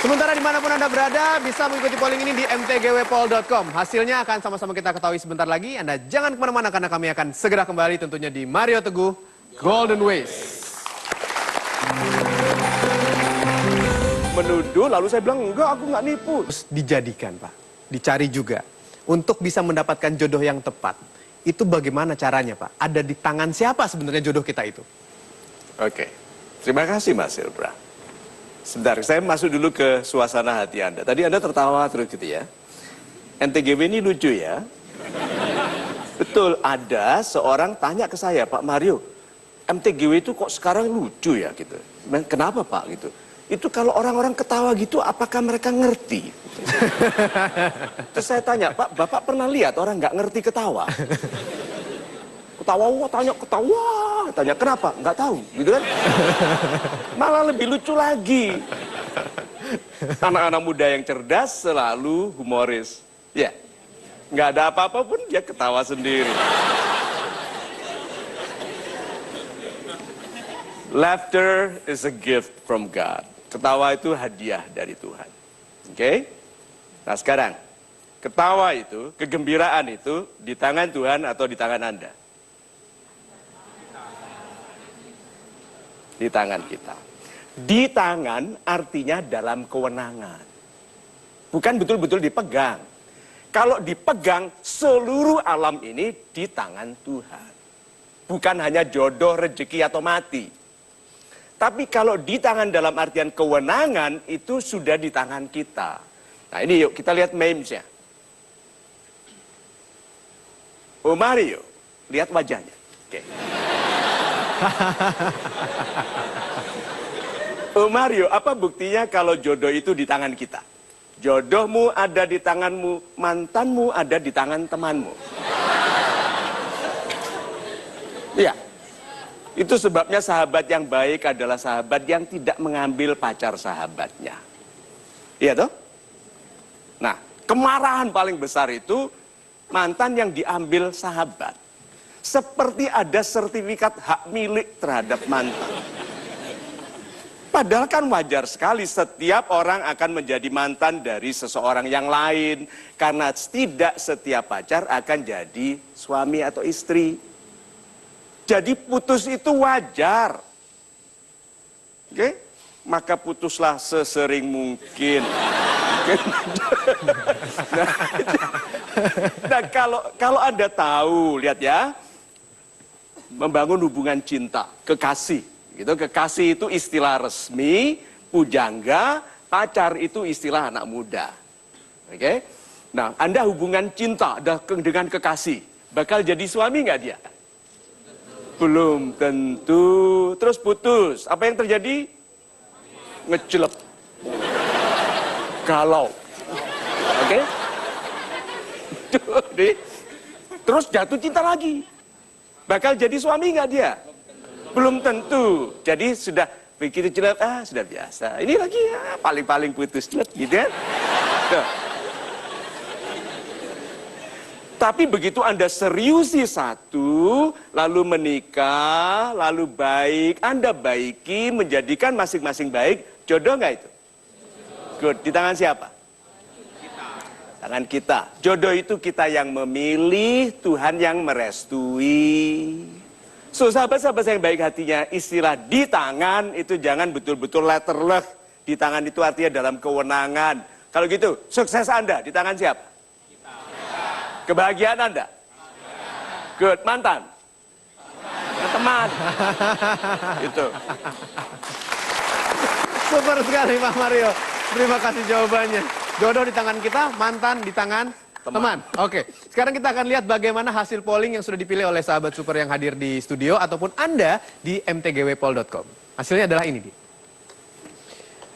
Sementara dimanapun Anda berada, bisa mengikuti polling ini di mtgwpoll.com. Hasilnya akan sama-sama kita ketahui sebentar lagi. Anda jangan kemana-mana karena kami akan segera kembali tentunya di Mario Teguh Golden Ways. Menuduh, lalu saya bilang, enggak, aku nggak nipu. Terus dijadikan, Pak. Dicari juga. Untuk bisa mendapatkan jodoh yang tepat. Itu bagaimana caranya, Pak? Ada di tangan siapa sebenarnya jodoh kita itu? Oke, terima kasih Mas Silbra. Sebentar, saya masuk dulu ke suasana hati Anda. Tadi Anda tertawa terus gitu ya. NTGW ini lucu ya. Betul, ada seorang tanya ke saya, Pak Mario, MTGW itu kok sekarang lucu ya gitu. Kenapa Pak gitu? Itu kalau orang-orang ketawa gitu, apakah mereka ngerti? Terus saya tanya, Pak, Bapak pernah lihat orang nggak ngerti ketawa? Ketawa, tanya kenapa? Nggak tahu, gitu kan? Malah lebih lucu lagi. Anak-anak muda yang cerdas selalu humoris. Ya, nggak ada apa-apa pun dia ketawa sendiri. Laughter is a gift from God. Ketawa itu hadiah dari Tuhan. Oke? Nah sekarang, ketawa itu, kegembiraan itu di tangan Tuhan atau di tangan Anda? Di tangan kita. Di tangan artinya dalam kewenangan. Bukan betul-betul dipegang. Kalau dipegang, seluruh alam ini di tangan Tuhan. Bukan hanya jodoh, rezeki, atau mati. Tapi kalau di tangan dalam artian kewenangan, itu sudah di tangan kita. Nah ini yuk, kita lihat memes-nya. Oh Mario, lihat wajahnya. Oke. Oh Mario, apa buktinya kalau jodoh itu di tangan kita? Jodohmu ada di tanganmu, mantanmu ada di tangan temanmu. Iya. Itu sebabnya sahabat yang baik adalah sahabat yang tidak mengambil pacar sahabatnya. Iya toh? Nah, kemarahan paling besar itu mantan yang diambil sahabat. Seperti ada sertifikat hak milik terhadap mantan. Padahal kan wajar sekali setiap orang akan menjadi mantan dari seseorang yang lain. Karena tidak setiap pacar akan jadi suami atau istri. Jadi putus itu wajar. Oke? Maka putuslah sesering mungkin. Nah kalau Anda tahu, lihat ya. Membangun hubungan cinta, kekasih. Gitu. Kekasih itu istilah resmi, pujangga, pacar itu istilah anak muda. Oke? Nah, Anda hubungan cinta dengan kekasih, bakal jadi suami nggak dia? Belum tentu. Terus putus, apa yang terjadi? Ngecelep. Galau. Oke? Terus jatuh cinta lagi. Bakal jadi suami nggak dia? Belum tentu. Jadi sudah begitu celep, sudah biasa. Ini lagi ya, paling-paling putus celep gitu kan. Tuh. Tapi begitu Anda seriusi satu, lalu menikah, lalu baik, Anda baiki, menjadikan masing-masing baik, jodoh nggak itu? Good. Di tangan siapa? Tangan kita. Jodoh itu kita yang memilih, Tuhan yang merestui. So sahabat-sahabat yang baik hatinya, istilah di tangan itu jangan betul-betul letterless. Di tangan itu artinya dalam kewenangan. Kalau gitu, sukses Anda di tangan siapa? Kita. Kebahagiaan Anda? Good. Mantan? Teman. Itu. Super sekali Pak Mario. Terima kasih jawabannya. Jodoh di tangan kita, mantan di tangan teman. Oke, sekarang kita akan lihat bagaimana hasil polling yang sudah dipilih oleh sahabat super yang hadir di studio ataupun Anda di mtgwpoll.com. Hasilnya adalah ini, Di.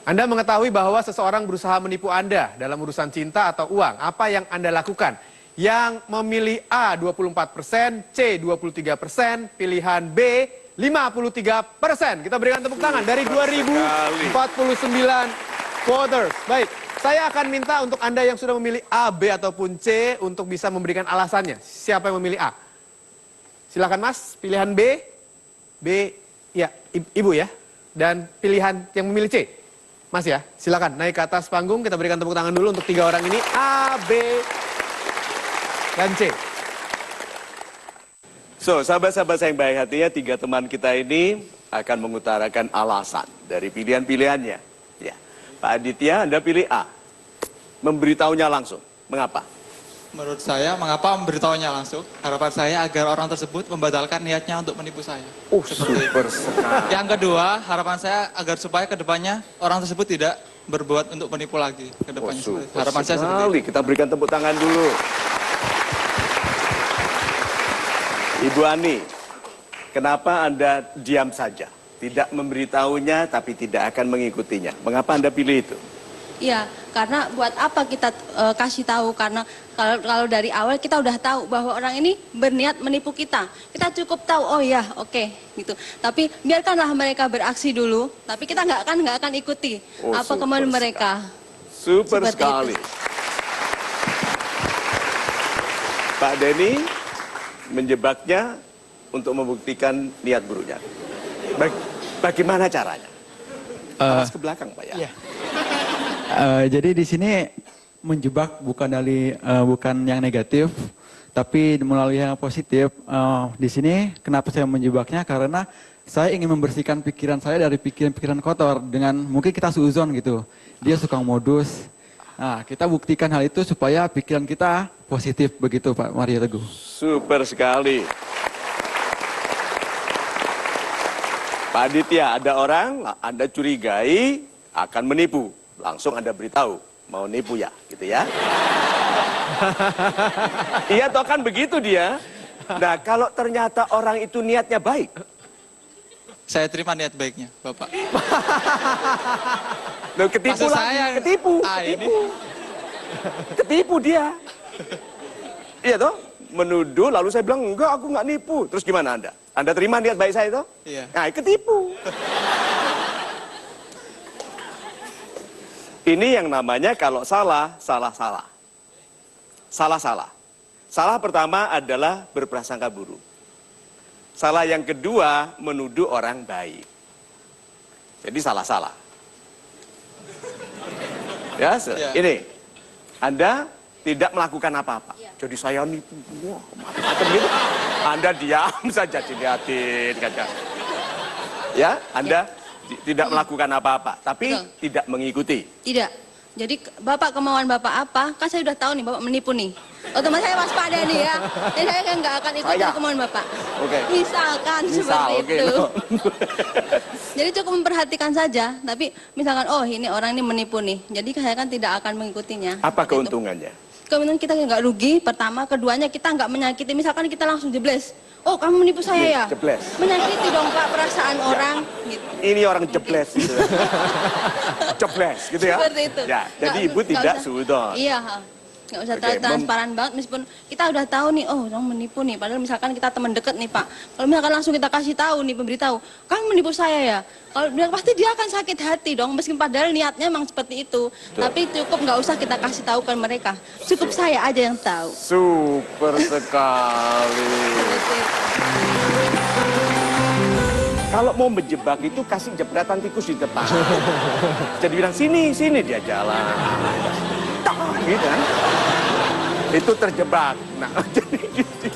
Anda mengetahui bahwa seseorang berusaha menipu Anda dalam urusan cinta atau uang. Apa yang Anda lakukan? Yang memilih A 24%, C 23%, pilihan B 53%. Kita berikan tepuk tangan dari 2049 voters. Baik, saya akan minta untuk Anda yang sudah memilih A, B, ataupun C untuk bisa memberikan alasannya. Siapa yang memilih A? Silakan Mas, pilihan B, ya, Ibu ya. Dan pilihan yang memilih C. Mas ya, silakan naik ke atas panggung. Kita berikan tepuk tangan dulu untuk 3 orang ini. A, B, dan C. So, sahabat-sahabat saya yang baik hatinya, 3 teman kita ini akan mengutarakan alasan dari pilihan-pilihannya. Ya, Pak Aditya, Anda pilih A. Memberitahunya langsung. Mengapa? Menurut saya, mengapa memberitahunya langsung? Harapan saya agar orang tersebut membatalkan niatnya untuk menipu saya. Super sekali. Yang kedua, harapan saya agar supaya kedepannya orang tersebut tidak berbuat untuk menipu lagi. Kedepannya. Harapan saya seperti itu. Kita berikan tepuk tangan dulu. Ibu Ani, kenapa Anda diam saja? Tidak memberitahunya tapi tidak akan mengikutinya. Mengapa Anda pilih itu? Iya, karena buat apa kita kasih tahu? Karena kalau dari awal kita udah tahu bahwa orang ini berniat menipu kita. Kita cukup tahu, oh ya, oke, gitu. Tapi biarkanlah mereka beraksi dulu. Tapi kita nggak akan ikuti apa kemauan mereka. Super Seperti sekali. itu. Pak Denny menjebaknya untuk membuktikan niat buruknya. Bagaimana caranya? Awas ke belakang, Pak ya. Iya. Jadi di sini menjebak bukan bukan yang negatif, tapi melalui yang positif. Di sini kenapa saya menjebaknya? Karena saya ingin membersihkan pikiran saya dari pikiran-pikiran kotor dengan mungkin kita suuzon gitu. Dia suka modus. Nah, kita buktikan hal itu supaya pikiran kita positif begitu, Pak Mario Teguh. Super sekali. Pak Aditya, ada orang Anda curigai akan menipu. Langsung Anda beritahu, mau nipu ya, gitu ya. Iya toh kan begitu dia. Nah, kalau ternyata orang itu niatnya baik. Saya terima niat baiknya, Bapak. Loh, ketipu Maksud lagi, saya, ketipu. ini. Ketipu dia. Iya toh, menuduh lalu saya bilang, enggak aku nggak nipu. Terus gimana Anda? Anda terima niat baik saya itu? Iya. Nah, ketipu. Ini yang namanya kalau salah. Salah. Salah pertama adalah berprasangka buruk. Salah yang kedua, menuduh orang baik. Jadi salah. Ya, ini. Anda tidak melakukan apa-apa. Jadi saya nipu. Wah, macam gitu. Anda diam saja dilihatin kaca. Ya, Anda tidak melakukan apa-apa, tapi Betul. tidak mengikuti. Tidak. Jadi Bapak kemauan Bapak apa? Kan saya udah tahu nih Bapak menipu nih. Otomatis saya waspada nih ya. Jadi saya kan nggak akan ikutin kemauan Bapak. Oke. Misalkan seperti itu. Jadi cukup memperhatikan saja. Tapi misalkan oh ini orang ini menipu nih. Jadi saya kan tidak akan mengikutinya. Apa Seperti itu. keuntungannya? Kemudian kita nggak rugi, pertama, keduanya kita nggak menyakiti. Misalkan kita langsung jebles, oh kamu menipu saya ya? Jebles. Menyakiti dong Pak perasaan orang, gitu. Ini orang jebles gitu. Jebles gitu ya? Seperti itu. Ya, jadi Nggak- ibu nggak tidak usah- suudon. Iya, nggak usah Oke, transparan banget meskipun kita udah tahu nih, oh orang menipu nih. Padahal misalkan kita teman deket nih Pak. Kalau misalkan langsung kita kasih tahu nih, pemberitahu, kamu menipu saya ya? Kalau dia pasti dia akan sakit hati dong, meskipun padahal niatnya memang seperti itu. Tapi cukup nggak usah kita kasih tahu ke mereka. Cukup saya aja yang tahu. Super sekali. Seperti itu. Kalau mau menjebak itu kasih jepretan tikus di depan. Jadi bilang sini dia jalan. Tak, gitu kan. Itu terjebak. Nah, jadi gitu.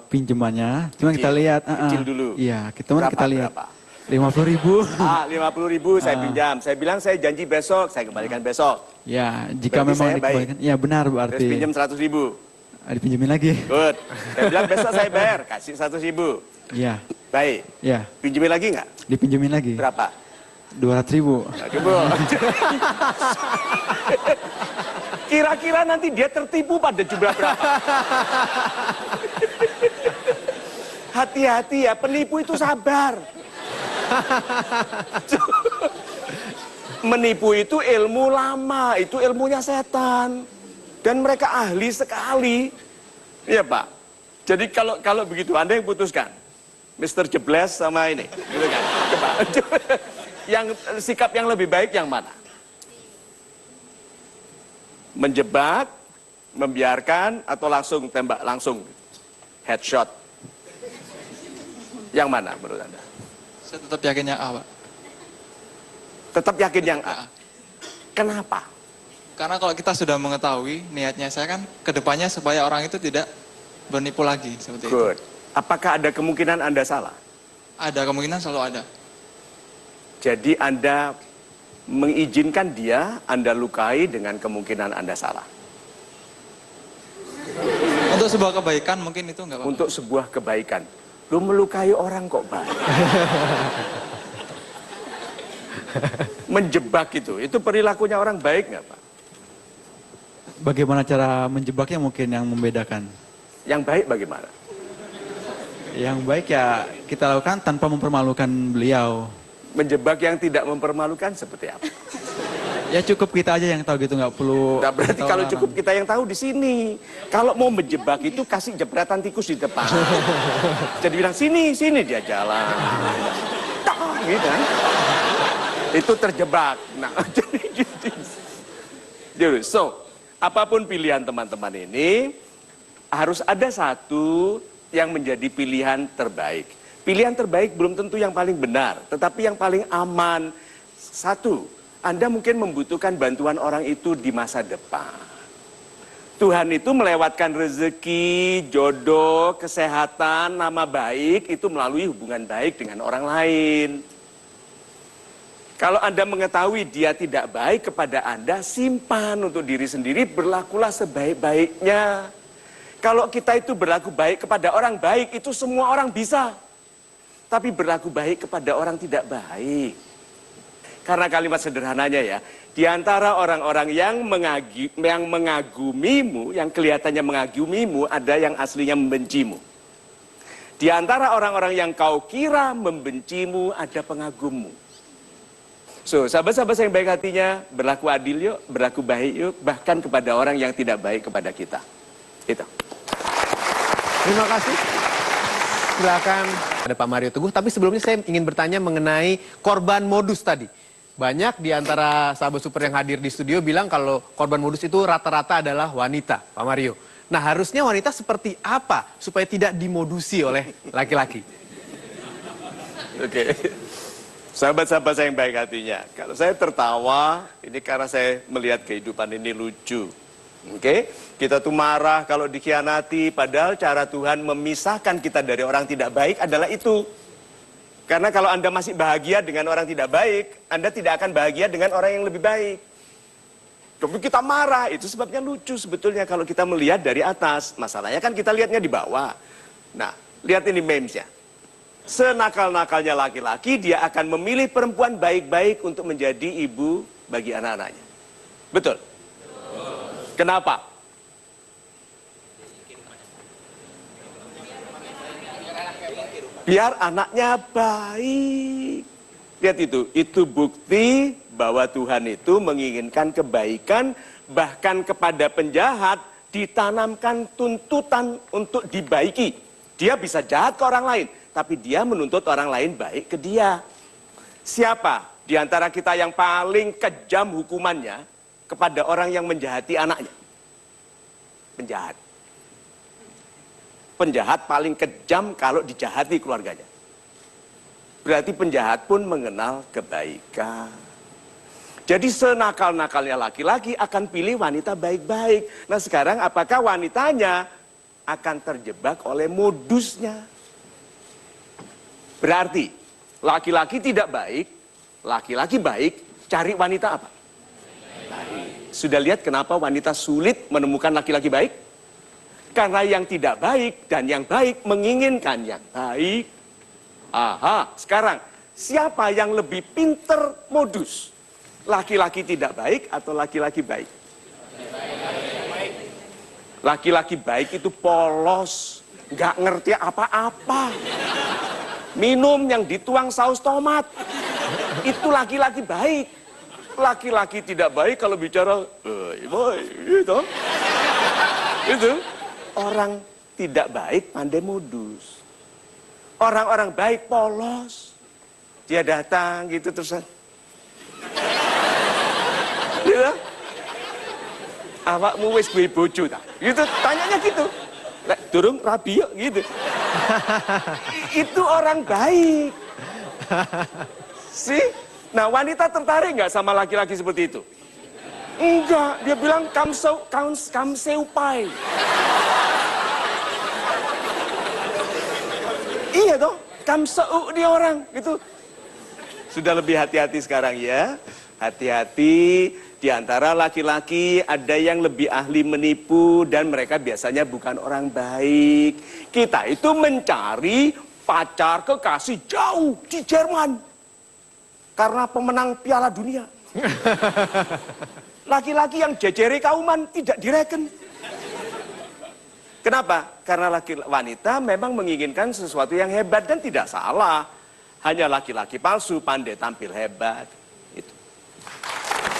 Pinjamannya, cuma kita lihat. Kecil dulu. Iya, kita lihat. Berapa? 50.000. 50.000 saya pinjam. Saya bilang saya janji besok, saya kembalikan besok. Ya, jika Berarti memang saya baik. dikembalikan. Ya benar Terus berarti. pinjam 100.000. Dipinjemin lagi. Good. Saya bilang besok saya bayar, kasih 100.000. Iya, Baik. iya. Pinjemin lagi nggak? Dipinjemin lagi. Berapa? 200.000. Coba. Kira-kira nanti dia tertipu pada jumlah berapa? Hati-hati ya, penipu itu sabar. Menipu itu ilmu lama, itu ilmunya setan. Dan mereka ahli sekali. Iya Pak. Jadi kalau begitu Anda yang putuskan. Mr. Jebles sama ini. Gitu kan? Coba. Yang sikap yang lebih baik yang mana? Menjebak, membiarkan, atau langsung tembak langsung? Headshot. Yang mana menurut Anda? Saya tetap yakin yang A, Pak. Tetap yakin yang A. Kenapa? Karena kalau kita sudah mengetahui niatnya saya kan kedepannya supaya orang itu tidak bernipu lagi seperti itu. Good. Apakah ada kemungkinan Anda salah? Ada kemungkinan selalu ada. Jadi Anda mengizinkan dia, Anda lukai dengan kemungkinan Anda salah. Untuk sebuah kebaikan mungkin itu nggak apa-apa. Untuk sebuah kebaikan. Lu melukai orang kok baik. Menjebak itu perilakunya orang baik nggak Pak? Bagaimana cara menjebaknya mungkin yang membedakan. Yang baik bagaimana? Yang baik ya kita lakukan tanpa mempermalukan beliau. Menjebak yang tidak mempermalukan seperti apa? Ya cukup kita aja yang tahu gitu, nggak perlu. Nah, berarti tahu kalau orang. cukup kita yang tahu di sini. Kalau mau menjebak itu kasih jepretan tikus di depan. Jadi bilang sini dia jalan. Tak, gitu kan. Itu terjebak. Nah, jadi so apapun pilihan teman-teman ini harus ada satu yang menjadi pilihan terbaik. Pilihan terbaik belum tentu yang paling benar, tetapi yang paling aman. Satu, Anda mungkin membutuhkan bantuan orang itu di masa depan. Tuhan itu melewatkan rezeki, jodoh, kesehatan, nama baik itu melalui hubungan baik dengan orang lain. Kalau Anda mengetahui dia tidak baik kepada Anda, simpan untuk diri sendiri, berlakulah sebaik-baiknya. Kalau kita itu berlaku baik kepada orang baik, itu semua orang bisa. Tapi berlaku baik kepada orang tidak baik. Karena kalimat sederhananya ya, di antara orang-orang yang mengagumimu, yang kelihatannya mengagumimu, ada yang aslinya membencimu. Di antara orang-orang yang kau kira membencimu, ada pengagummu. So, sahabat-sahabat yang baik hatinya, berlaku adil yuk, berlaku baik yuk, bahkan kepada orang yang tidak baik kepada kita. Itu. Terima kasih. Silakan ada Pak Mario Teguh. Tapi sebelumnya saya ingin bertanya mengenai korban modus tadi. Banyak di antara sahabat super yang hadir di studio bilang kalau korban modus itu rata-rata adalah wanita, Pak Mario. Nah, harusnya wanita seperti apa supaya tidak dimodusi oleh laki-laki? Oke. Sahabat-sahabat saya yang baik hatinya, kalau saya tertawa, ini karena saya melihat kehidupan ini lucu. Oke, kita tuh marah kalau dikhianati, padahal cara Tuhan memisahkan kita dari orang tidak baik adalah itu. Karena kalau Anda masih bahagia dengan orang tidak baik, Anda tidak akan bahagia dengan orang yang lebih baik. Tapi kita marah, itu sebabnya lucu sebetulnya kalau kita melihat dari atas. Masalahnya kan kita lihatnya di bawah. Nah, lihat ini memesnya. Senakal-nakalnya laki-laki, dia akan memilih perempuan baik-baik untuk menjadi ibu bagi anak-anaknya. Betul? Kenapa? Biar anaknya baik. Lihat itu bukti bahwa Tuhan itu menginginkan kebaikan, bahkan kepada penjahat ditanamkan tuntutan untuk dibaiki. Dia bisa jahat ke orang lain, tapi dia menuntut orang lain baik ke dia. Siapa di antara kita yang paling kejam hukumannya kepada orang yang menjahati anaknya? Penjahat. Penjahat paling kejam kalau dijahati keluarganya. Berarti penjahat pun mengenal kebaikan. Jadi senakal-nakalnya laki-laki akan pilih wanita baik-baik. Nah sekarang apakah wanitanya akan terjebak oleh modusnya? Berarti laki-laki tidak baik, laki-laki baik, cari wanita apa? Baik. Sudah lihat kenapa wanita sulit menemukan laki-laki baik? Karena yang tidak baik dan yang baik menginginkan yang baik. Aha, sekarang siapa yang lebih pinter modus? Laki-laki tidak baik atau laki-laki baik? Laki-laki baik itu polos, nggak ngerti apa-apa. Minum yang dituang saus tomat, itu laki-laki baik. Laki-laki tidak baik kalau bicara, gitu. Itu orang tidak baik pandai modus. Orang-orang baik polos. Dia datang gitu terus. Gitu. Awakmu wis duwe bojo ta? Gitu tanyanya gitu. Lek durung rabi yo gitu. Itu orang baik. Sih? Nah, wanita tertarik nggak sama laki-laki seperti itu? Enggak, dia bilang kamseupai. Iya toh, kamseu dia orang gitu. Sudah lebih hati-hati sekarang ya. Hati-hati, di antara laki-laki ada yang lebih ahli menipu dan mereka biasanya bukan orang baik. Kita itu mencari pacar kekasih jauh di Jerman. Karena pemenang Piala Dunia. Laki-laki yang jejeri kauman tidak direken. Kenapa? Karena wanita memang menginginkan sesuatu yang hebat dan tidak salah. Hanya laki-laki palsu pandai tampil hebat. Itu.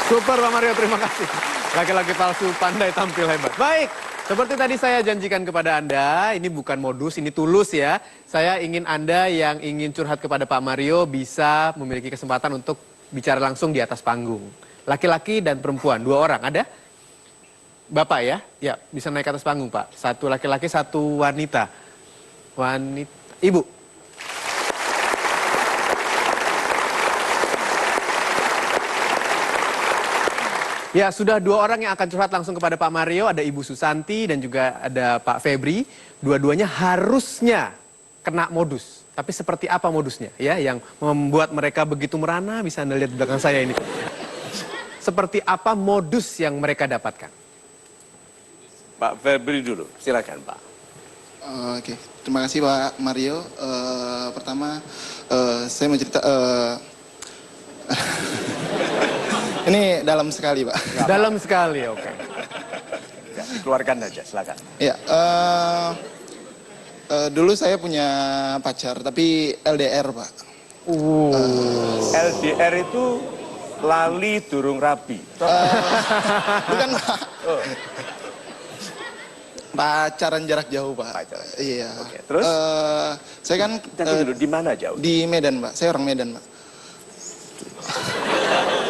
Super Pak Mario, terima kasih. Laki-laki palsu pandai tampil hebat. Baik, seperti tadi saya janjikan kepada Anda, ini bukan modus, ini tulus ya. Saya ingin Anda yang ingin curhat kepada Pak Mario bisa memiliki kesempatan untuk bicara langsung di atas panggung. Laki-laki dan perempuan, 2 orang, ada? Bapak ya? Ya, bisa naik ke atas panggung Pak. 1 laki-laki, 1 wanita. Ibu. Ya, sudah 2 orang yang akan curhat langsung kepada Pak Mario. Ada Ibu Susanti dan juga ada Pak Febri. Dua-duanya harusnya kena modus. Tapi seperti apa modusnya ya yang membuat mereka begitu merana? Bisa Anda lihat di belakang saya ini. Seperti apa modus yang mereka dapatkan? Pak Febri dulu, silakan Pak. Oke, terima kasih Pak Mario. Pertama, saya mau cerita. Ini dalam sekali Pak. Dalam sekali, oke. Ya, dikeluarkan aja, silakan. Ya, dulu saya punya pacar, tapi LDR Pak. LDR itu lali durung rabi. Bukan Pak. Pacaran jarak jauh Pak. Pacaran. Iya. Oke, terus? Saya kan Nanti dulu, di mana jauh? di Medan Pak. Saya orang Medan Pak.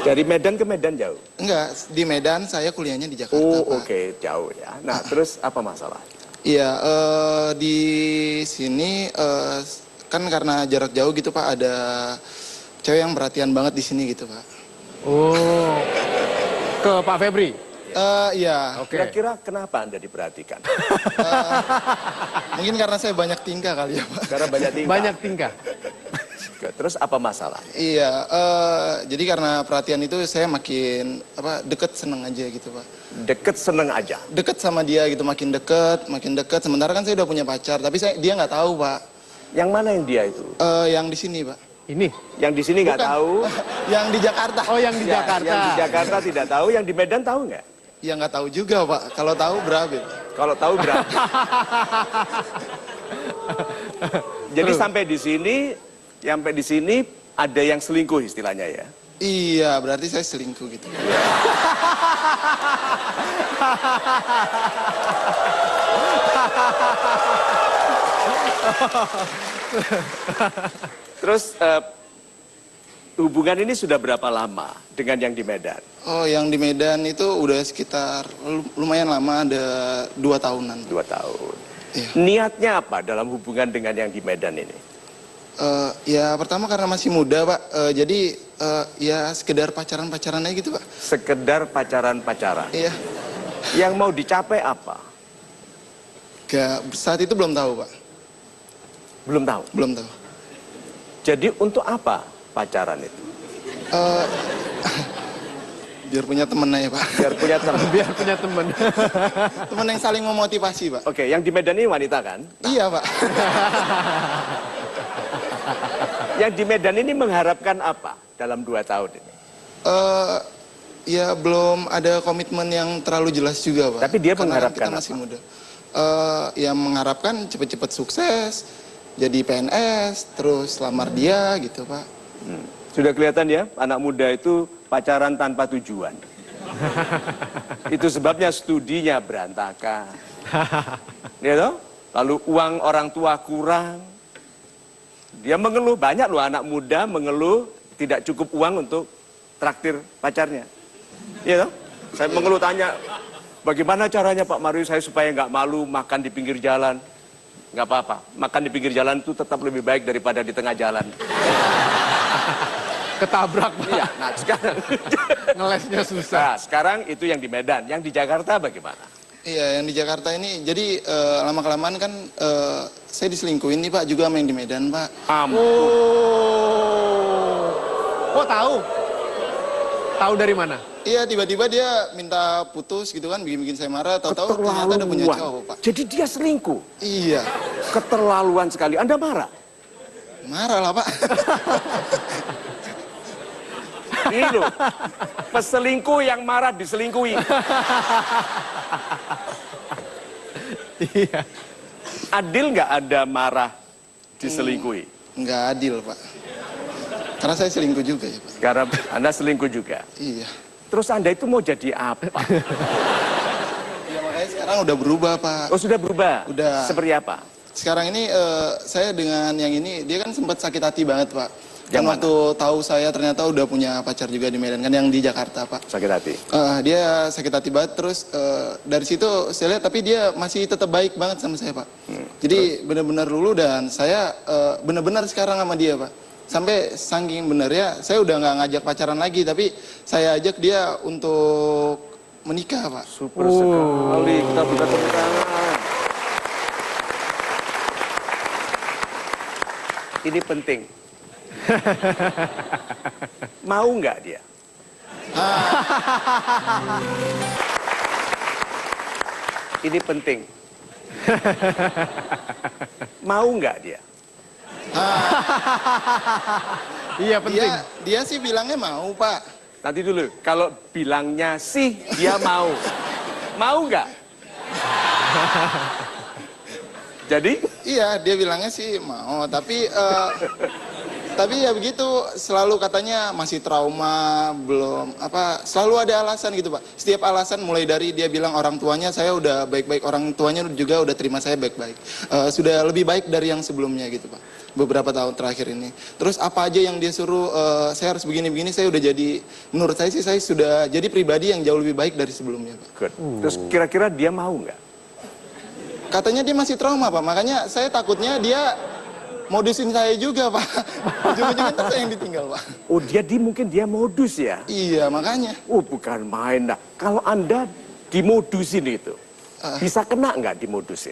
Dari Medan ke Medan jauh? Enggak, di Medan, saya kuliahnya di Jakarta Oh, Pak. oke, jauh ya. Nah, terus apa masalah? Iya, di sini kan karena jarak jauh gitu Pak, ada cewek yang perhatian banget di sini gitu Pak. Oh, ke Pak Febri? Iya. Oke. Kira-kira kenapa Anda diperhatikan? Mungkin karena saya banyak tingkah kali ya Pak. Karena banyak tingkah. Banyak tingkah. Terus apa masalah? Iya, jadi karena perhatian itu saya makin deket seneng aja gitu Pak. Deket seneng aja. Deket sama dia gitu, makin deket. Sementara kan saya udah punya pacar, tapi dia nggak tahu Pak. Yang mana yang dia itu? Yang di sini Pak. Ini? Yang di sini nggak Bukan. tahu. Yang di Jakarta. Oh, yang di Ya, Jakarta. Yang di Jakarta tidak tahu, yang di Medan tahu nggak? Ya nggak tahu juga Pak. Kalau tahu berapa? Kalau tahu berapa? Jadi Terus? sampai di sini ada yang selingkuh istilahnya ya. Iya, berarti saya selingkuh gitu. Terus hubungan ini sudah berapa lama dengan yang di Medan? Oh, yang di Medan itu udah sekitar lumayan lama, ada 2 tahunan. 2 tahun. Iya. Niatnya apa dalam hubungan dengan yang di Medan ini? Ya pertama karena masih muda Pak, jadi ya sekedar pacaran-pacaran aja gitu Pak. Sekedar pacaran-pacaran. Iya. Yang mau dicapai apa? Saat itu belum tahu Pak, Belum tahu. belum tahu. Jadi untuk apa pacaran itu? Biar punya temen aja Pak. Biar punya teman. Biar punya teman. Temen yang saling memotivasi Pak. Oke, yang di Medan ini wanita kan? Iya Pak. Yang di Medan ini mengharapkan apa dalam 2 tahun ini? Ya belum ada komitmen yang terlalu jelas juga Pak. Tapi dia Karena mengharapkan kan kita masih apa? muda. Ya mengharapkan cepet-cepet sukses, jadi PNS, terus lamar dia gitu Pak. Sudah kelihatan ya, anak muda itu pacaran tanpa tujuan. Itu sebabnya studinya berantakan. Ya toh? Lalu uang orang tua kurang. Dia mengeluh, banyak loh anak muda mengeluh tidak cukup uang untuk traktir pacarnya. Iya toh? Saya mengeluh tanya, bagaimana caranya Pak Mario saya supaya nggak malu makan di pinggir jalan? nggak apa-apa. Makan di pinggir jalan itu tetap lebih baik daripada di tengah jalan. Ketabrak, Pak. Iya, nah sekarang. Ngelesnya susah. Nah, sekarang itu yang di Medan. Yang di Jakarta bagaimana? Iya, yang di Jakarta ini, jadi lama-kelamaan kan saya diselingkuhin nih Pak, juga sama yang di Medan Pak. Oh. Kok tahu? Tahu dari mana? Iya, tiba-tiba dia minta putus gitu kan, bikin saya marah, tahu-tahu ternyata ada punya cowok Pak. Jadi dia selingkuh. Iya, Keterlaluan sekali. Anda marah? marah lah Pak. Ini loh, peselingkuh yang marah diselingkuhi. Iya. Adil nggak ada marah diselingkuhi? Nggak adil Pak. Karena saya selingkuh juga ya Pak. Karena Anda selingkuh juga. Iya. Terus Anda itu mau jadi apa? Ya makanya sekarang udah berubah Pak. Oh sudah berubah? Udah. Seperti apa? Sekarang ini saya dengan yang ini, dia kan sempat sakit hati banget Pak. Yang Dan mana? waktu tahu saya ternyata udah punya pacar juga di Medan, kan yang di Jakarta Pak. Sakit hati. Dia sakit hati banget, terus dari situ saya lihat, tapi dia masih tetap baik banget sama saya Pak. Jadi benar-benar dulu, dan saya benar-benar sekarang sama dia Pak. Sampai saking benernya, saya udah nggak ngajak pacaran lagi, tapi saya ajak dia untuk menikah Pak. Super sekali, kita buka tepuk tangan. Ini penting. Mau nggak dia? Ini penting. Mau nggak dia? Iya penting. Dia sih bilangnya mau Pak. Nanti dulu, kalau bilangnya sih dia mau. Mau nggak? Jadi? Iya, dia bilangnya sih mau, tapi ya begitu, selalu katanya masih trauma, belum apa, selalu ada alasan gitu Pak. Setiap alasan, mulai dari dia bilang orang tuanya saya udah baik-baik, orang tuanya juga udah terima saya baik-baik. Sudah lebih baik dari yang sebelumnya gitu Pak. Beberapa tahun terakhir ini. Terus apa aja yang dia suruh, saya harus begini-begini, saya udah jadi, menurut saya sih saya sudah jadi pribadi yang jauh lebih baik dari sebelumnya Pak. Good. Terus kira-kira dia mau nggak? Katanya dia masih trauma Pak, makanya saya takutnya dia modusin saya juga Pak. Ujung-ujungnya ntar saya yang ditinggal Pak. Oh mungkin dia modus ya? Iya makanya. Oh bukan main. Nah, kalau Anda dimodusin itu, bisa kena nggak dimodusin?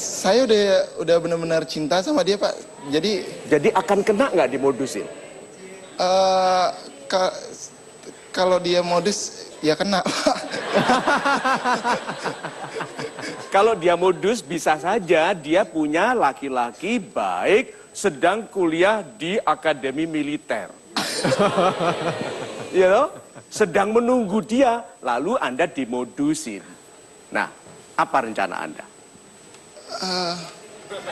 Saya udah benar-benar cinta sama dia Pak. Jadi akan kena nggak dimodusin? Kalau dia modus ya kena Pak. Kalau dia modus bisa saja dia punya laki-laki baik sedang kuliah di akademi militer. You know? Sedang menunggu dia, lalu Anda dimodusin. Nah, apa rencana Anda?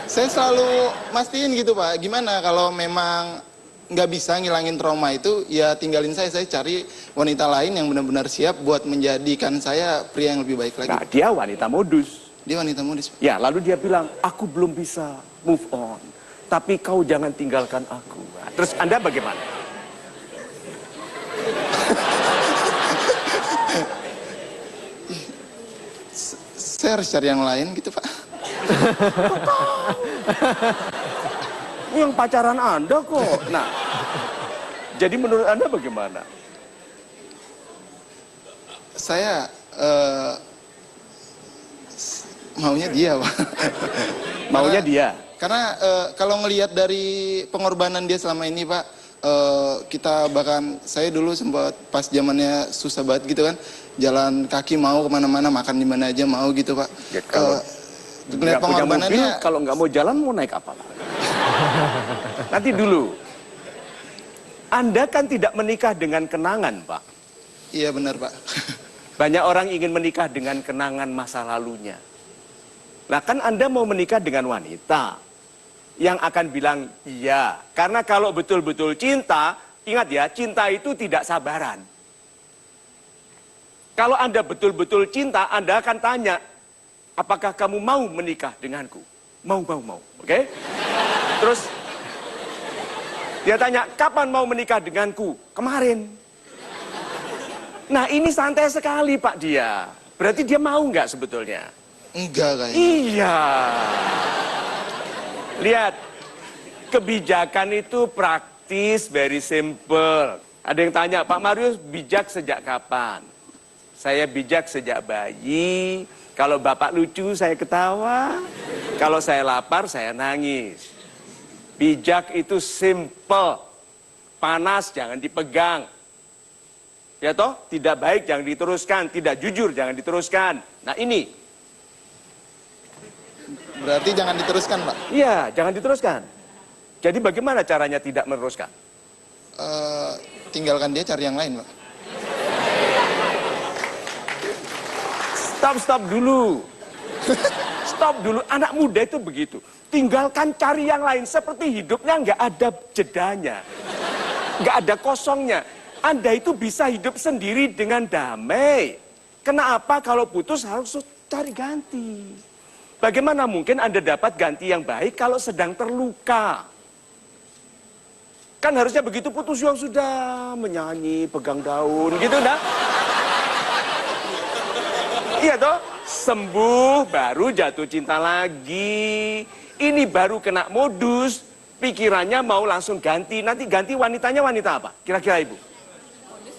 Saya selalu mastiin gitu Pak. Gimana kalau memang nggak bisa ngilangin trauma itu, ya tinggalin saya cari wanita lain yang benar-benar siap buat menjadikan saya pria yang lebih baik lagi. Nah, dia wanita modus. Dia wanita modus. Ya, lalu dia bilang, aku belum bisa move on, tapi kau jangan tinggalkan aku. Nah, terus Anda bagaimana? Saya harus cari yang lain gitu Pak. Yang pacaran Anda kok. Nah, jadi menurut Anda bagaimana? Saya maunya dia Pak. Maunya dia? Karena kalau ngelihat dari pengorbanan dia selama ini Pak, kita bahkan, saya dulu sempat pas zamannya susah banget gitu kan, jalan kaki mau kemana-mana, makan di mana aja mau gitu Pak. Ya, kalau ngelihat nggak punya mobil, pengorbanannya, kalau nggak mau jalan mau naik apa? Nanti dulu. Anda kan tidak menikah dengan kenangan, Pak. iya benar Pak. Banyak orang ingin menikah dengan kenangan masa lalunya. Nah kan Anda mau menikah dengan wanita yang akan bilang iya. Karena kalau betul-betul cinta, ingat ya, cinta itu tidak sabaran. Kalau Anda betul-betul cinta, Anda akan tanya, apakah kamu mau menikah denganku? Mau. Oke? Terus dia tanya, kapan mau menikah denganku? Kemarin. Nah ini santai sekali Pak dia. Berarti dia mau nggak sebetulnya? Enggak kayaknya. Iya. Lihat, kebijakan itu praktis, very simple. Ada yang tanya, Pak Marius bijak sejak kapan? Saya bijak sejak bayi. Kalau bapak lucu, saya ketawa. Kalau saya lapar, saya nangis. Bijak itu simple. Panas, jangan dipegang. Ya toh, tidak baik, jangan diteruskan. Tidak jujur, jangan diteruskan. Nah ini. Berarti jangan diteruskan, Pak. Iya, jangan diteruskan. Jadi bagaimana caranya tidak meneruskan? Tinggalkan dia, cari yang lain, Pak. Stop dulu. Stop dulu. Anak muda itu begitu. Tinggalkan, cari yang lain. Seperti hidupnya nggak ada jedanya. Nggak ada kosongnya. Anda itu bisa hidup sendiri dengan damai. Kenapa kalau putus harus cari ganti? Bagaimana mungkin Anda dapat ganti yang baik kalau sedang terluka? Kan harusnya begitu putus yang sudah menyanyi, pegang daun gitu, nah. Iya toh, sembuh baru jatuh cinta lagi. Ini baru kena modus, pikirannya mau langsung ganti. Nanti ganti wanitanya wanita apa? Kira-kira Ibu?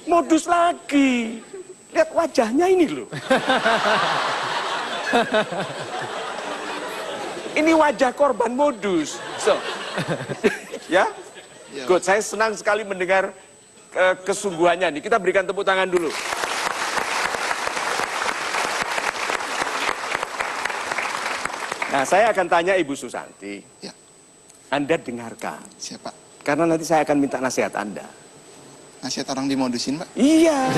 Modus lagi. Lihat wajahnya ini loh. Ini wajah korban modus. So, ya? Good, saya senang sekali mendengar kesungguhannya nih. Kita berikan tepuk tangan dulu. Nah, saya akan tanya Ibu Susanti. Ya. Anda dengarkan. Siapa? Karena nanti saya akan minta nasihat Anda. Nasihat orang dimodusin, Pak? Iya.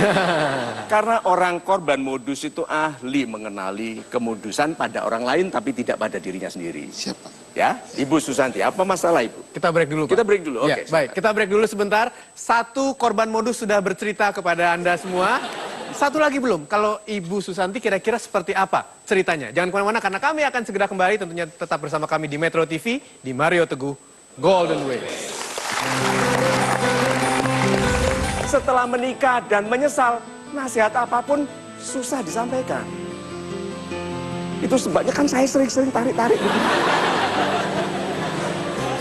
Karena orang korban modus itu ahli mengenali kemodusan pada orang lain tapi tidak pada dirinya sendiri. Siapa? Ya, Ibu Susanti, apa masalah Ibu? Kita break dulu, Pak. Kita break dulu, Ya, oke. baik, kita break dulu sebentar. Satu korban modus sudah bercerita kepada Anda semua. Satu lagi belum. Kalau Ibu Susanti kira-kira seperti apa ceritanya? Jangan kemana-mana karena kami akan segera kembali. Tentunya tetap bersama kami di Metro TV, di Mario Teguh, Golden Way. Setelah menikah dan menyesal, nasihat apapun susah disampaikan. Itu sebabnya kan saya sering-sering tarik-tarik.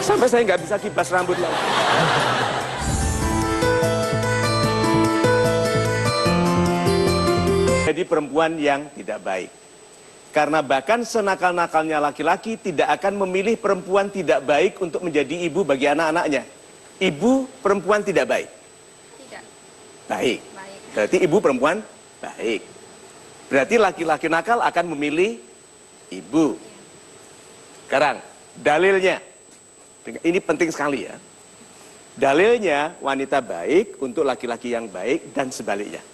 Sampai saya nggak bisa kibas rambut lagi. Jadi perempuan yang tidak baik. Karena bahkan senakal-nakalnya laki-laki tidak akan memilih perempuan tidak baik untuk menjadi ibu bagi anak-anaknya. Ibu perempuan tidak baik. Tidak. Baik. Baik. Berarti ibu perempuan baik. Berarti laki-laki nakal akan memilih ibu. Sekarang, dalilnya. Ini penting sekali ya. Dalilnya wanita baik untuk laki-laki yang baik dan sebaliknya.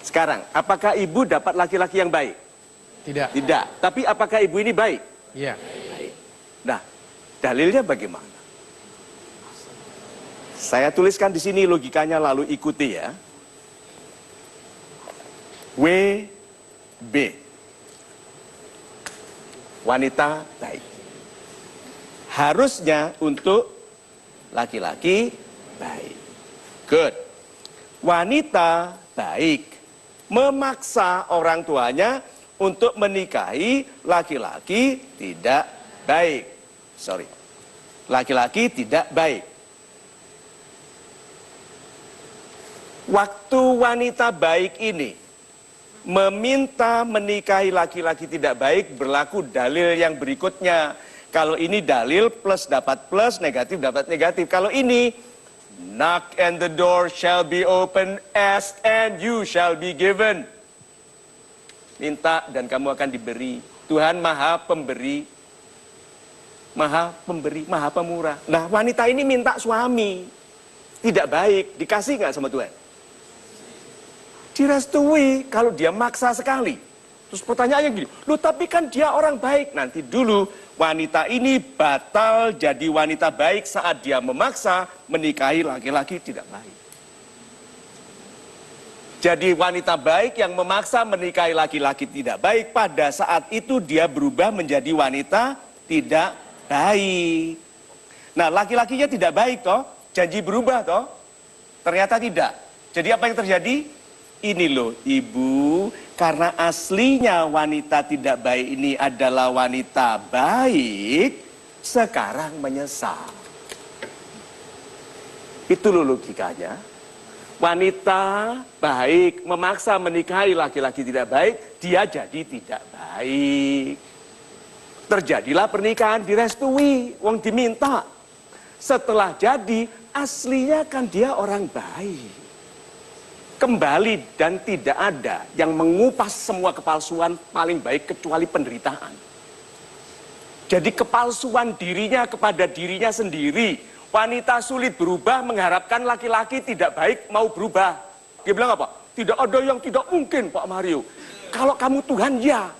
Sekarang, apakah ibu dapat laki-laki yang baik? Tidak. Tidak. Tapi apakah ibu ini baik? Iya. Baik. Nah, dalilnya bagaimana? Saya tuliskan di sini logikanya lalu ikuti ya. WB. Wanita baik. Harusnya untuk laki-laki baik. Good. Wanita baik. Memaksa orang tuanya untuk menikahi laki-laki tidak baik. Sorry. Laki-laki tidak baik. Waktu wanita baik ini meminta menikahi laki-laki tidak baik, berlaku dalil yang berikutnya. Kalau ini dalil plus dapat plus, negatif dapat negatif. Kalau ini knock and the door shall be open, ask and you shall be given. Minta dan kamu akan diberi. Tuhan maha pemberi, maha pemurah. Nah, wanita ini minta suami tidak baik, dikasih nggak sama Tuhan? Direstui kalau dia maksa sekali. Terus pertanyaannya gini, loh tapi kan dia orang baik. Nanti dulu, wanita ini batal jadi wanita baik saat dia memaksa menikahi laki-laki tidak baik. Jadi wanita baik yang memaksa menikahi laki-laki tidak baik, pada saat itu dia berubah menjadi wanita tidak baik. Nah, laki-lakinya tidak baik toh, janji berubah toh, ternyata tidak. Jadi apa yang terjadi? Ini loh ibu, karena aslinya wanita tidak baik ini adalah wanita baik, sekarang menyesal. Itu loh logikanya. Wanita baik memaksa menikahi laki-laki tidak baik, dia jadi tidak baik. Terjadilah pernikahan direstui, wong diminta. Setelah jadi, aslinya kan dia orang baik. Kembali dan tidak ada yang mengupas semua kepalsuan paling baik kecuali penderitaan. Jadi kepalsuan dirinya kepada dirinya sendiri. Wanita sulit berubah mengharapkan laki-laki tidak baik mau berubah. Dia bilang apa? Tidak ada yang tidak mungkin Pak Mario. Kalau kamu Tuhan ya.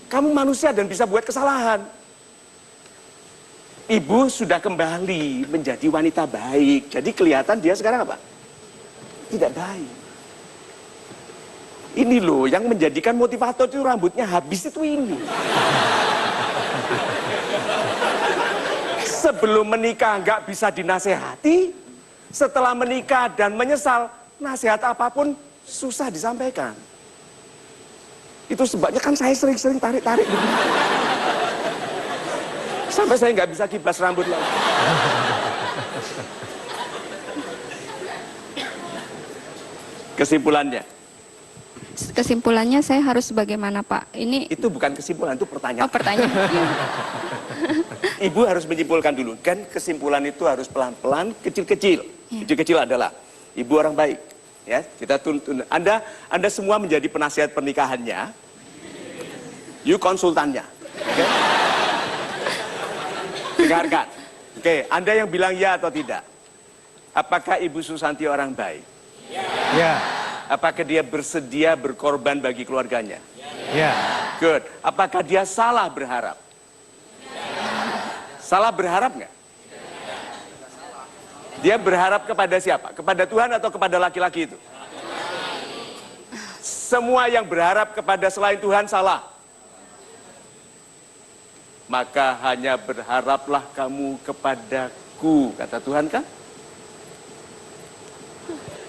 Kamu manusia dan bisa buat kesalahan. Ibu sudah kembali menjadi wanita baik. Jadi kelihatan dia sekarang apa? Tidak baik. Ini loh yang menjadikan motivator itu rambutnya habis itu ini. Sebelum menikah nggak bisa dinasehati, setelah menikah dan menyesal, nasihat apapun susah disampaikan. Itu sebabnya kan saya sering-sering tarik-tarik begini. Sampai saya nggak bisa kibas rambut lagi. Kesimpulannya? Kesimpulannya saya harus bagaimana Pak? Ini Itu bukan kesimpulan, itu pertanyaan. oh pertanyaan. Iya. Ibu harus menyimpulkan dulu. Kan kesimpulan itu harus pelan-pelan, kecil-kecil. Kecil-kecil adalah ibu orang baik. Ya, kita tuntun. Anda semua menjadi penasihat pernikahannya. You konsultannya. Oke? Dengarkan. Oke, Anda yang bilang ya atau tidak? Apakah Ibu Susanti orang baik? Ya. Apakah dia bersedia berkorban bagi keluarganya? Ya. Good. Apakah dia salah berharap? Salah berharap nggak? Dia berharap kepada siapa? Kepada Tuhan atau kepada laki-laki itu? Semua yang berharap kepada selain Tuhan salah. Maka hanya berharaplah kamu kepadaku, kata Tuhan kan?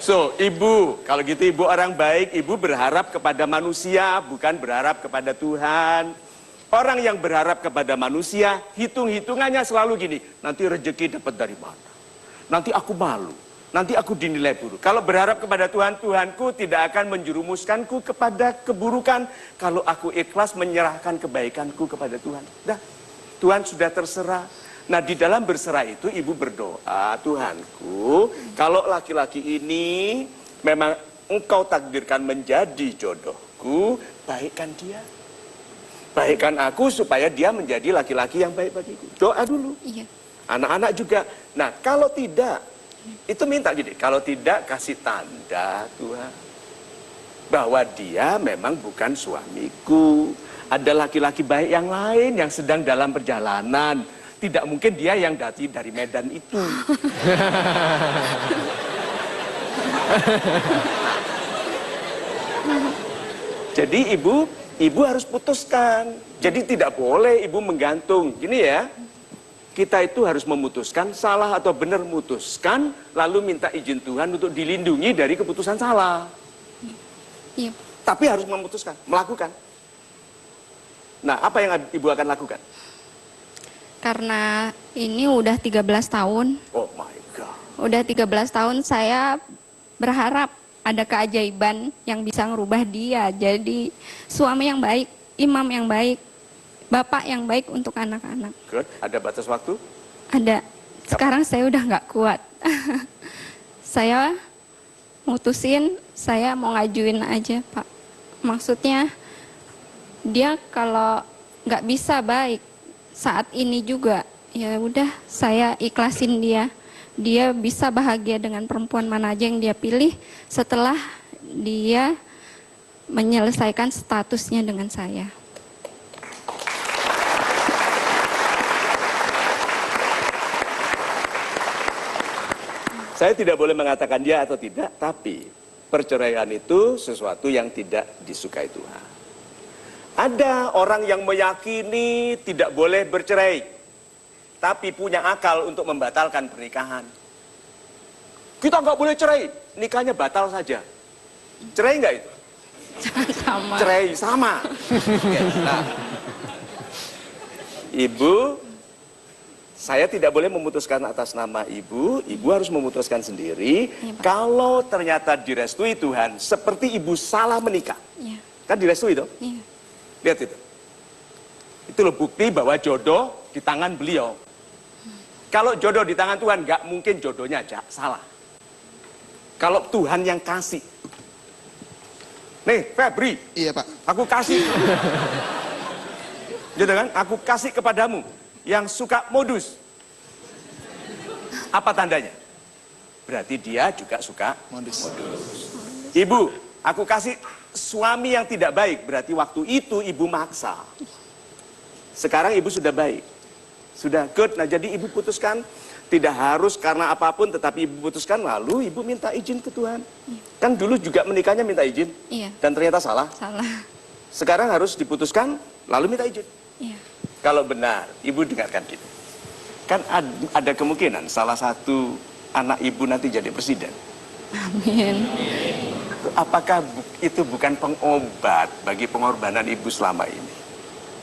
So, ibu, kalau gitu ibu orang baik, ibu berharap kepada manusia, bukan berharap kepada Tuhan. Orang yang berharap kepada manusia, hitung-hitungannya selalu gini, nanti rezeki dapat dari mana? Nanti aku malu, nanti aku dinilai buruk. Kalau berharap kepada Tuhan, Tuhanku tidak akan menjerumuskanku kepada keburukan. Kalau aku ikhlas menyerahkan kebaikanku kepada Tuhan. Dah, Tuhan sudah terserah. Nah di dalam berserah itu ibu berdoa, Tuhanku, kalau laki-laki ini memang engkau takdirkan menjadi jodohku, baikkan dia. Baikkan aku supaya dia menjadi laki-laki yang baik bagiku. Doa dulu. Iya. Anak-anak juga. Nah kalau tidak, itu minta gini, kalau tidak kasih tanda Tuhan. Bahwa dia memang bukan suamiku. Ada laki-laki baik yang lain yang sedang dalam perjalanan. Tidak mungkin dia yang dari Medan itu. Jadi ibu harus putuskan. Jadi tidak boleh ibu menggantung. Gini ya, kita itu harus memutuskan salah atau benar memutuskan, lalu minta izin Tuhan untuk dilindungi dari keputusan salah. Iya. Tapi harus memutuskan, melakukan. Nah, apa yang ibu akan lakukan? Karena ini udah 13 tahun. Oh my God. Udah 13 tahun saya berharap ada keajaiban yang bisa ngerubah dia. Jadi suami yang baik, imam yang baik, bapak yang baik untuk anak-anak. Good. Ada batas waktu? Ada. Sekarang saya udah nggak kuat. Saya mutusin, saya mau ngajuin aja Pak. Maksudnya dia kalau nggak bisa baik saat ini juga, ya udah saya ikhlasin dia. Dia bisa bahagia dengan perempuan mana aja yang dia pilih setelah dia menyelesaikan statusnya dengan saya. Saya tidak boleh mengatakan dia atau tidak, tapi perceraian itu sesuatu yang tidak disukai Tuhan. Ada orang yang meyakini tidak boleh bercerai, tapi punya akal untuk membatalkan pernikahan. Kita nggak boleh cerai, nikahnya batal saja. Cerai nggak itu? Sama. Cerai sama. Oke, nah. Ibu, saya tidak boleh memutuskan atas nama ibu. Ibu harus memutuskan sendiri. Iya, Pak. Kalau ternyata direstui Tuhan, seperti ibu salah menikah, Iya. kan direstui dong? Iya. Lihat itu. Itu loh bukti bahwa jodoh di tangan beliau. Kalau jodoh di tangan Tuhan, nggak mungkin jodohnya aja salah. Kalau Tuhan yang kasih. Nih, Febri, Iya Pak. aku kasih. Gitu kan? Aku kasih kepadamu yang suka modus. Apa tandanya? Berarti dia juga suka Modus. Ibu, aku kasih suami yang tidak baik. Berarti waktu itu ibu maksa. Sekarang ibu sudah baik. Sudah good. Nah jadi ibu putuskan. Tidak harus karena apapun, tetapi ibu putuskan. Lalu ibu minta izin ke Tuhan. Kan dulu juga menikahnya minta izin. Iya. Dan ternyata salah. Salah. Sekarang harus diputuskan, lalu minta izin. Iya. Kalau benar, ibu dengarkan gitu. Kan ada kemungkinan salah satu anak ibu nanti jadi presiden. Amin. Apakah itu bukan pengobat bagi pengorbanan ibu selama ini?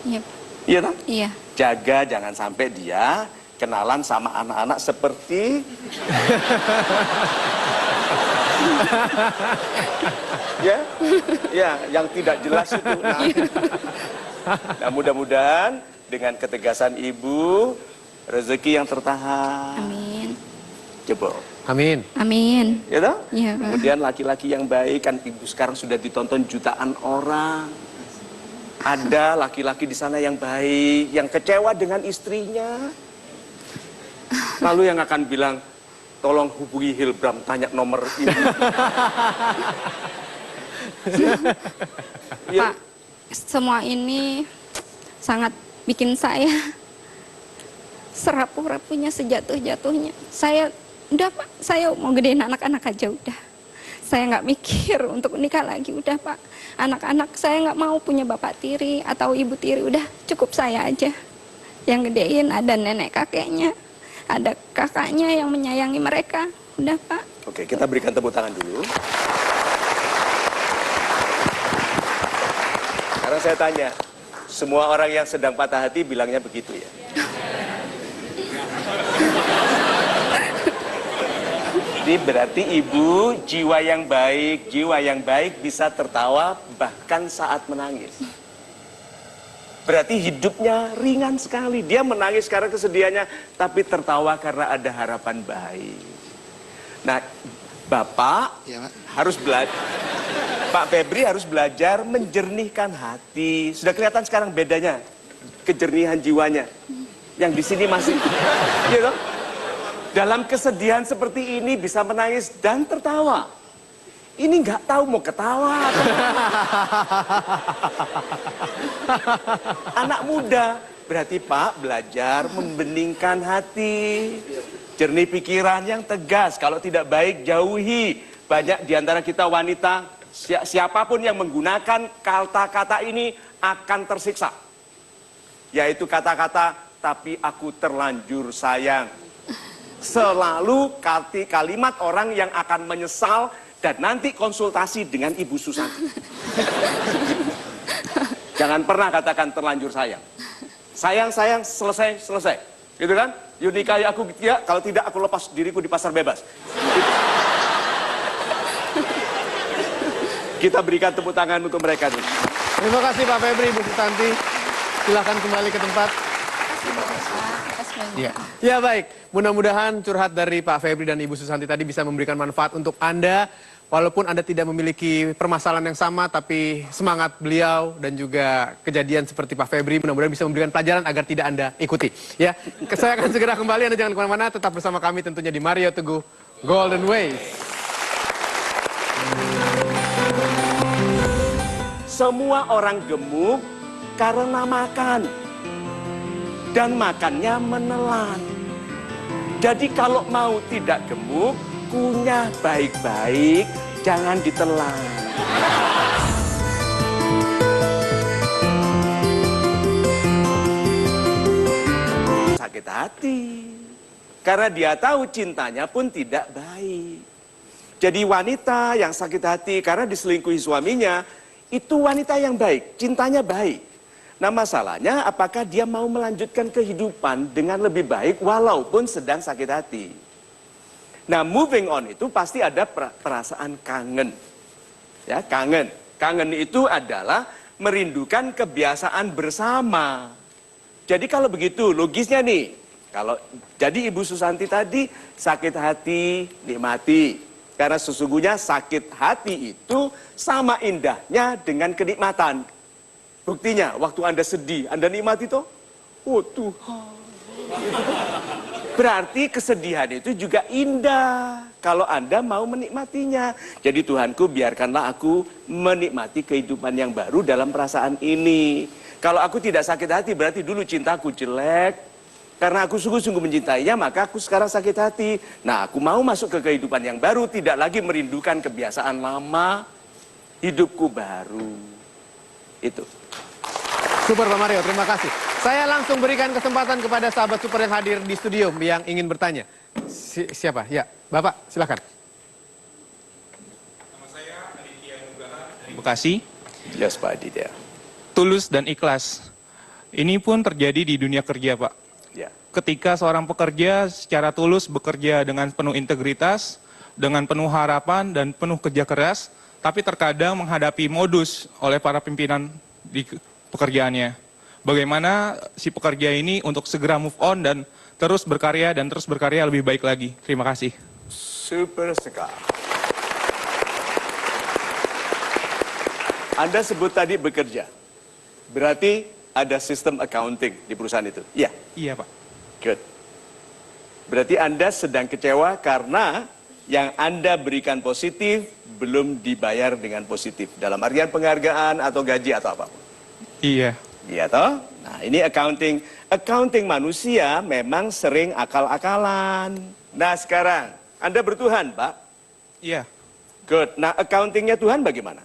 Iya, Pak. Iya tak? Iya. Jaga jangan sampai dia kenalan sama anak-anak seperti ya, yang tidak jelas itu. Nah, mudah-mudahan dengan ketegasan ibu, rezeki yang tertahan. Amin. Coba. Amin. Amin. Ya toh? Iya, Pak. Kemudian laki-laki yang baik, kan ibu sekarang sudah ditonton jutaan orang. Ada laki-laki di sana yang baik, yang kecewa dengan istrinya. Lalu yang akan bilang, tolong hubungi Hilbram, tanya nomor ibu. Ya, Pak, semua ini sangat bikin saya serapu-rapunya, sejatuh-jatuhnya. Saya, udah Pak, saya mau gedein anak-anak aja udah. Saya nggak mikir untuk nikah lagi, udah Pak. Anak-anak saya nggak mau punya bapak tiri atau ibu tiri, udah cukup saya aja. Yang gedein ada nenek kakeknya, ada kakaknya yang menyayangi mereka, udah Pak. Oke, kita berikan tepuk tangan dulu. Sekarang saya tanya, semua orang yang sedang patah hati bilangnya begitu ya? Jadi berarti ibu jiwa yang baik bisa tertawa bahkan saat menangis. Berarti hidupnya ringan sekali. Dia menangis karena kesedihannya, tapi tertawa karena ada harapan baik. Nah, Bapak Iya Pak. harus belajar. Pak Febri harus belajar menjernihkan hati. Sudah kelihatan sekarang bedanya, kejernihan jiwanya. Yang di sini masih, gitu. Dalam kesedihan seperti ini bisa menangis dan tertawa. Ini nggak tahu mau ketawa. Anak muda, berarti Pak belajar membeningkan hati. Jernih pikiran yang tegas, kalau tidak baik jauhi. Banyak di antara kita wanita, siapapun yang menggunakan kata-kata ini akan tersiksa. Yaitu kata-kata, tapi aku terlanjur sayang. Selalu kalimat orang yang akan menyesal dan nanti konsultasi dengan Ibu Susanti. Jangan pernah katakan terlanjur sayang. Sayang, selesai. Gitu kan? Yuk nikahi aku, ya, kalau tidak aku lepas diriku di pasar bebas. Kita berikan tepuk tangan untuk mereka dulu. Terima kasih Pak Febri, Ibu Susanti. Silahkan kembali ke tempat. Ya. Ya baik, mudah-mudahan curhat dari Pak Febri dan Ibu Susanti tadi bisa memberikan manfaat untuk Anda. Walaupun Anda tidak memiliki permasalahan yang sama, tapi semangat beliau dan juga kejadian seperti Pak Febri mudah-mudahan bisa memberikan pelajaran agar tidak Anda ikuti. Ya, saya akan segera kembali, Anda jangan kemana-mana, tetap bersama kami tentunya di Mario Teguh Golden Ways. Semua orang gemuk karena makan. Dan makannya menelan. Jadi kalau mau tidak gemuk, kunyah baik-baik, jangan ditelan. Sakit hati. Karena dia tahu cintanya pun tidak baik. Jadi wanita yang sakit hati karena diselingkuhi suaminya, itu wanita yang baik, cintanya baik. Nah masalahnya apakah dia mau melanjutkan kehidupan dengan lebih baik walaupun sedang sakit hati. Nah moving on itu pasti ada perasaan kangen. Ya, kangen. Kangen itu adalah merindukan kebiasaan bersama. Jadi kalau begitu logisnya nih, kalau jadi Ibu Susanti tadi sakit hati nikmati. Karena sesungguhnya sakit hati itu sama indahnya dengan kenikmatan. Buktinya, waktu Anda sedih, Anda nikmati toh? Oh Tuhan. Berarti kesedihan itu juga indah kalau Anda mau menikmatinya. Jadi Tuhanku biarkanlah aku menikmati kehidupan yang baru dalam perasaan ini. Kalau aku tidak sakit hati berarti dulu cintaku jelek. Karena aku sungguh-sungguh mencintainya, maka aku sekarang sakit hati. Nah, aku mau masuk ke kehidupan yang baru, tidak lagi merindukan kebiasaan lama, hidupku baru. Itu. Super Pak Mario, terima kasih. Saya langsung berikan kesempatan kepada sahabat super yang hadir di studio yang ingin bertanya. Siapa? Ya, Bapak, silakan. Nama saya Aditya Nugraha dari Bekasi. Yes, Pak Aditya. Tulus dan ikhlas. Ini pun terjadi di dunia kerja, Pak. Ya. Ketika seorang pekerja secara tulus bekerja dengan penuh integritas, dengan penuh harapan dan penuh kerja keras, tapi terkadang menghadapi modus oleh para pimpinan di pekerjaannya. Bagaimana si pekerja ini untuk segera move on dan terus berkarya lebih baik lagi. Terima kasih. Super sekali. Anda sebut tadi bekerja. Berarti ada sistem accounting di perusahaan itu. Iya. Iya, Pak. Good. Berarti Anda sedang kecewa karena yang Anda berikan positif belum dibayar dengan positif. Dalam artian penghargaan atau gaji atau apapun. Iya. Iya toh? Nah ini accounting. Accounting manusia memang sering akal-akalan. Nah sekarang, Anda bertuhan Pak? Iya. Good. Nah accountingnya Tuhan bagaimana?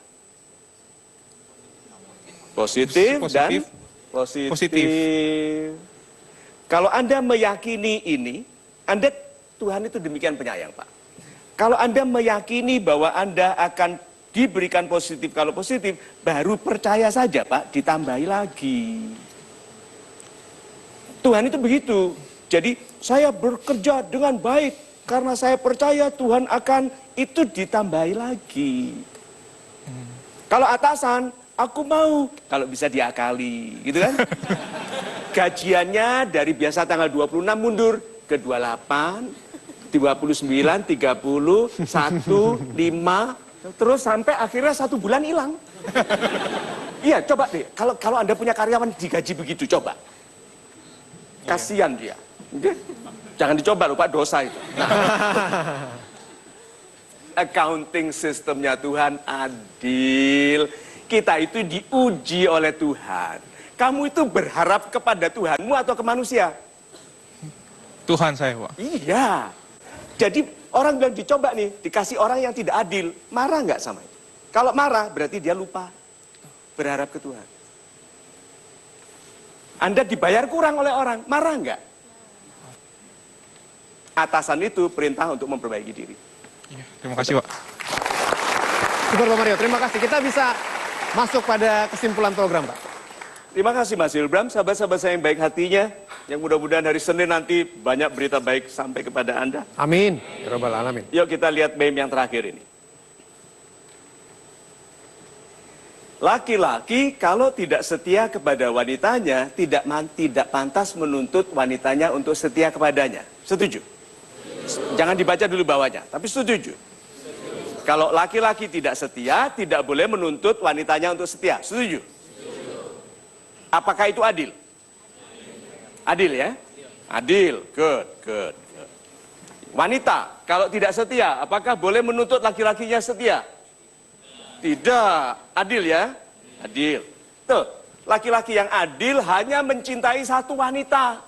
Positif dan positif. Kalau Anda meyakini ini, Tuhan itu demikian penyayang Pak. Kalau Anda meyakini bahwa Anda akan diberikan positif, kalau positif, baru percaya saja Pak, ditambahi lagi. Tuhan itu begitu. Jadi saya bekerja dengan baik, karena saya percaya Tuhan akan itu ditambahi lagi. Kalau atasan, aku mau, kalau bisa diakali, gitu kan? Gajiannya dari biasa tanggal 26 mundur ke 28, 29, 30, 1, 5, terus sampai akhirnya 1 bulan hilang. Iya, coba deh, kalau Anda punya karyawan digaji begitu, coba. Kasihan dia. Okay? Jangan dicoba lupa dosa itu. Nah. Accounting sistemnya Tuhan adil. Kita itu diuji oleh Tuhan. Kamu itu berharap kepada Tuhanmu atau ke manusia? Tuhan saya, Pak. Iya. Jadi orang bilang dicoba nih, dikasih orang yang tidak adil. Marah nggak sama itu? Kalau marah berarti dia lupa berharap ke Tuhan. Anda dibayar kurang oleh orang, marah nggak? Atasan itu perintah untuk memperbaiki diri. Ya, terima kasih, Pak. Super Pak Mario, terima kasih. Kita bisa masuk pada kesimpulan program, Pak. Terima kasih Mas Ilbram, sahabat-sahabat saya yang baik hatinya, yang mudah-mudahan hari Senin nanti banyak berita baik sampai kepada Anda. Amin. Ya Rabbal Alamin. Yuk kita lihat meme yang terakhir ini. Laki-laki kalau tidak setia kepada wanitanya, tidak pantas menuntut wanitanya untuk setia kepadanya. Setuju? Jangan dibaca dulu bawahnya, tapi setuju. Kalau laki-laki tidak setia, tidak boleh menuntut wanitanya untuk setia. Setuju? Apakah itu adil? Adil ya? Adil. Good. Wanita, kalau tidak setia, apakah boleh menuntut laki-lakinya setia? Tidak. Adil ya? Adil. Tuh, laki-laki yang adil hanya mencintai satu wanita.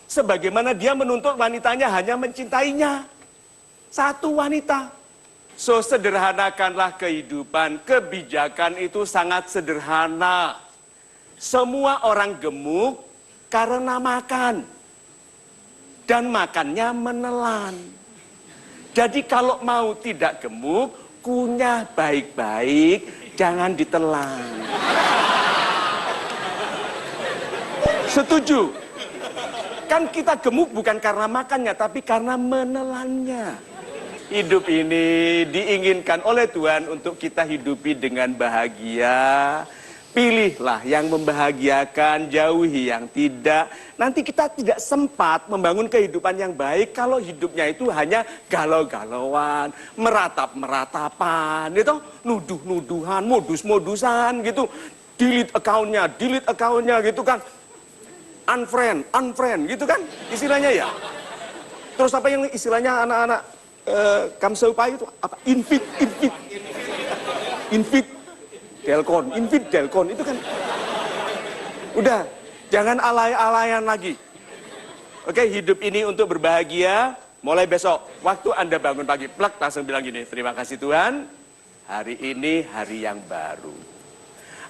Sebagaimana dia menuntut wanitanya hanya mencintainya. Satu wanita. So, sederhanakanlah kehidupan. Kebijakan itu sangat sederhana. Semua orang gemuk karena makan. Dan makannya menelan. Jadi kalau mau tidak gemuk, kunyah baik-baik, jangan ditelan. Setuju? Kan kita gemuk bukan karena makannya, tapi karena menelannya. Hidup ini diinginkan oleh Tuhan untuk kita hidupi dengan bahagia. Pilihlah yang membahagiakan, jauhi yang tidak. Nanti kita tidak sempat membangun kehidupan yang baik kalau hidupnya itu hanya galau-galauan, meratap-meratapan, gitu, nuduh-nuduhan, modus-modusan gitu. Delete account-nya gitu kan. Unfriend gitu kan istilahnya ya. Terus apa yang istilahnya anak-anak Kamseupai itu apa? Invite Delcon itu kan. Udah, jangan alay-alayan lagi. Oke, hidup ini untuk berbahagia. Mulai besok, waktu Anda bangun pagi, plak, langsung bilang gini, terima kasih Tuhan, hari ini hari yang baru.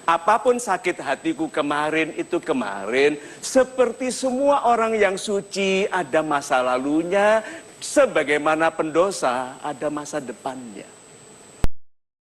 Apapun sakit hatiku kemarin itu kemarin, seperti semua orang yang suci ada masa lalunya, sebagaimana pendosa ada masa depannya.